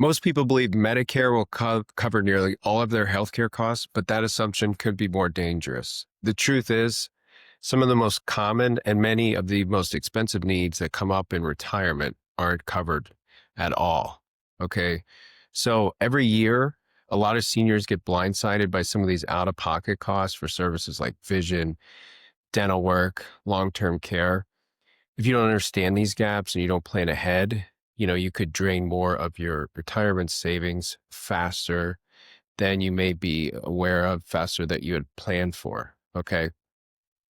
Most people believe Medicare will cover nearly all of their healthcare costs, but that assumption could be more dangerous. The truth is, some of the most common and many of the most expensive needs that come up in retirement aren't covered at all. Okay. So every year, a lot of seniors get blindsided by some of these out of pocket costs for services like vision, dental work, long term care. If you don't understand these gaps and you don't plan ahead, you could drain more of your retirement savings faster than you may be aware of, faster that you had planned for. Okay.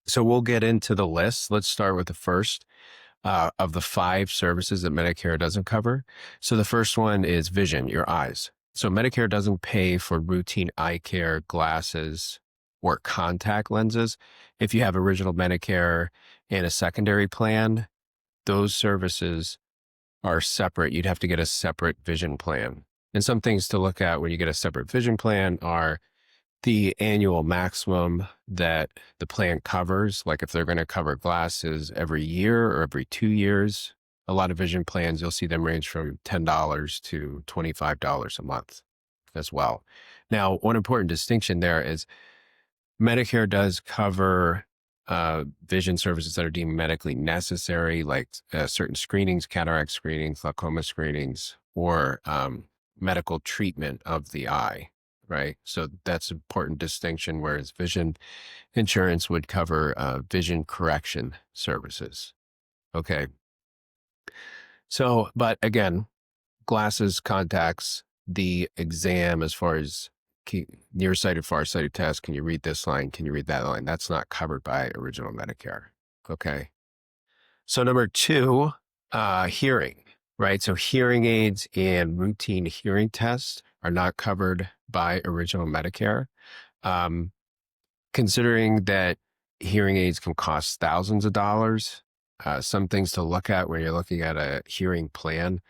So we'll get into the list. Let's start with the first of the 5 services that Medicare doesn't cover. So the first one is vision, your eyes. So Medicare doesn't pay for routine eye care, glasses, or contact lenses. If you have original Medicare and a secondary plan, those services are separate. You'd have to get a separate vision plan. And some things to look at when you get a separate vision plan are the annual maximum that the plan covers. Like if they're going to cover glasses every year or every 2 years, a lot of vision plans, you'll see them range from $10 to $25 a month as well. Now, one important distinction there is Medicare does cover vision services that are deemed medically necessary, like certain screenings, cataract screenings, glaucoma screenings, or medical treatment of the eye, right? So that's an important distinction, whereas vision insurance would cover vision correction services. Okay. So, but again, glasses, contacts, the exam as far as nearsighted, farsighted test. Can you read this line? Can you read that line? That's not covered by original Medicare. Okay. So number 2, hearing, right? So hearing aids and routine hearing tests are not covered by original Medicare. Considering that hearing aids can cost thousands of dollars, some things to look at when you're looking at a hearing plan.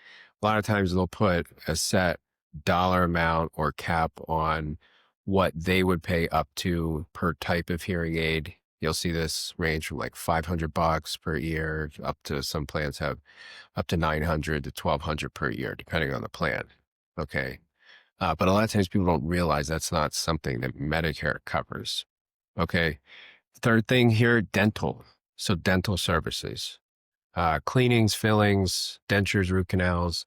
A lot of times they'll put a set dollar amount or cap on what they would pay up to per type of hearing aid. You'll see this range from like $500 per year up to some plans have up to $900 to $1,200 per year, depending on the plan. Okay. But a lot of times people don't realize that's not something that Medicare covers. Okay. Third thing here, dental. So dental services, cleanings, fillings, dentures, root canals,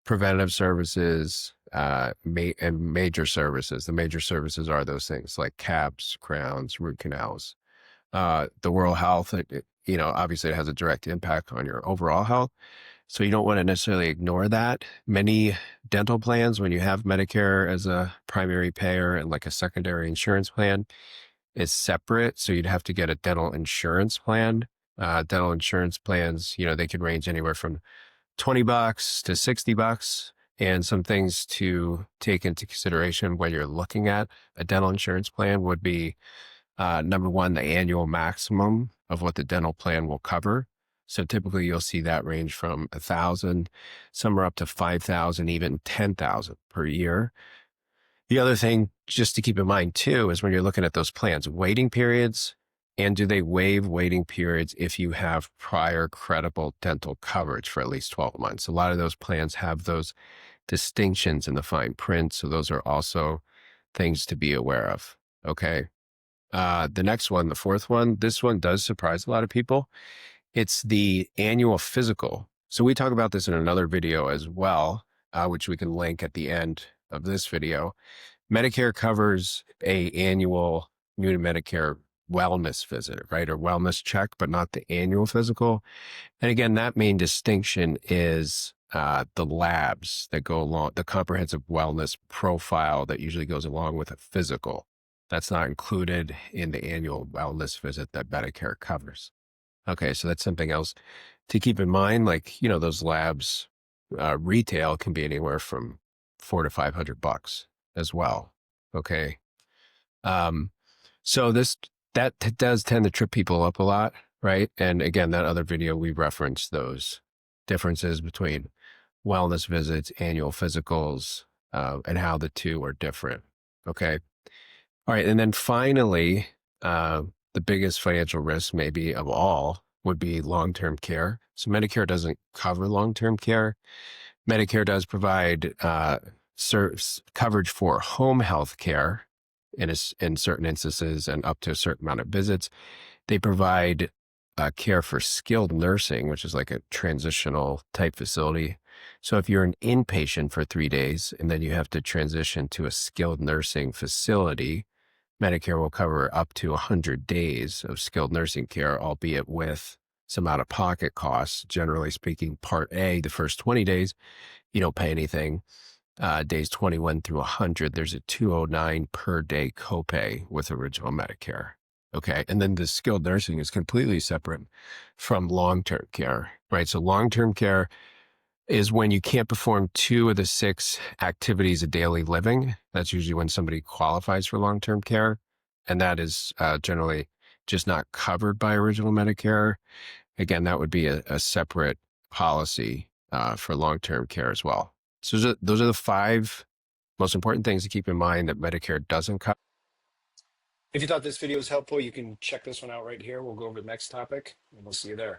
preventative services, and major services. The major services are those things like caps, crowns, root canals. The oral health, obviously it has a direct impact on your overall health. So you don't want to necessarily ignore that. Many dental plans, when you have Medicare as a primary payer and like a secondary insurance plan, is separate. So you'd have to get a dental insurance plan. Dental insurance plans, they can range anywhere from $20 to $60. And some things to take into consideration when you're looking at a dental insurance plan would be number 1, the annual maximum of what the dental plan will cover. So typically you'll see that range from $1,000, some are up to $5,000, even $10,000 per year. The other thing just to keep in mind too is when you're looking at those plans, waiting periods, and do they waive waiting periods if you have prior credible dental coverage for at least 12 months? A lot of those plans have those distinctions in the fine print. So those are also things to be aware of. Okay. The next one, the 4th one, this one does surprise a lot of people. It's the annual physical. So we talk about this in another video as well, which we can link at the end of this video. Medicare covers a annual new to Medicare wellness visit, right? Or wellness check, but not the annual physical. And again, that main distinction is the labs that go along, the comprehensive wellness profile that usually goes along with a physical. That's not included in the annual wellness visit that Medicare covers. Okay, so that's something else to keep in mind. Like, those labs retail can be anywhere from $400 to $500 as well. Okay. So that does tend to trip people up a lot, right? And again, that other video, we referenced those differences between wellness visits, annual physicals, and how the two are different. Okay. All right. And then finally, the biggest financial risk maybe of all would be long-term care. So Medicare doesn't cover long-term care. Medicare does provide coverage for home health care in certain instances and up to a certain amount of visits. They provide care for skilled nursing, which is like a transitional type facility. So if you're an inpatient for 3 days and then you have to transition to a skilled nursing facility, Medicare will cover up to 100 days of skilled nursing care, albeit with some out-of-pocket costs. Generally speaking, Part A, the first 20 days, you don't pay anything. Days 21 through 100, there's a $209 per day copay with original Medicare. Okay. And then the skilled nursing is completely separate from long-term care, right? So long-term care is when you can't perform 2 of the 6 activities of daily living. That's usually when somebody qualifies for long-term care. And that is generally just not covered by original Medicare. Again, that would be a separate policy for long-term care as well. So those are the 5 most important things to keep in mind that Medicare doesn't cover. If you thought this video was helpful, you can check this one out right here. We'll go over the next topic, and we'll see you there.